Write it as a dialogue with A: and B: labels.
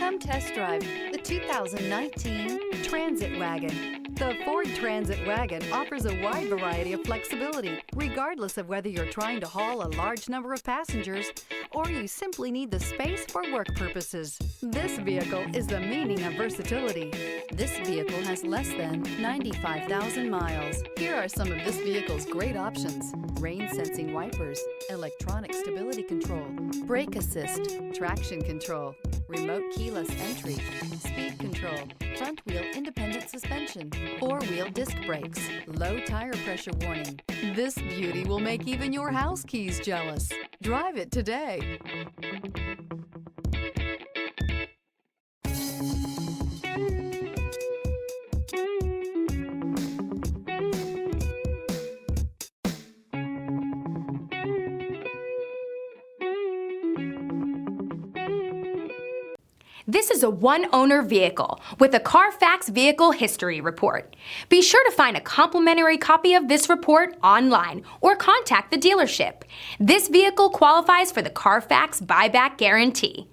A: Come test drive the 2019 Transit Wagon. The Ford Transit Wagon offers a wide variety of flexibility, regardless of whether you're trying to haul a large number of passengers or you simply need the space for work purposes. This vehicle is the meaning of versatility. This vehicle has less than 95,000 miles. Here are some of this vehicle's great options: rain-sensing wipers, electronic stability control, brake assist, traction control, remote keyless entry, speed control, front wheel independent suspension, four-wheel disc brakes, low tire pressure warning. This beauty will make even your house keys jealous. Drive it today.
B: This is a one-owner vehicle with a Carfax Vehicle History Report. Be sure to find a complimentary copy of this report online or contact the dealership. This vehicle qualifies for the Carfax Buyback Guarantee.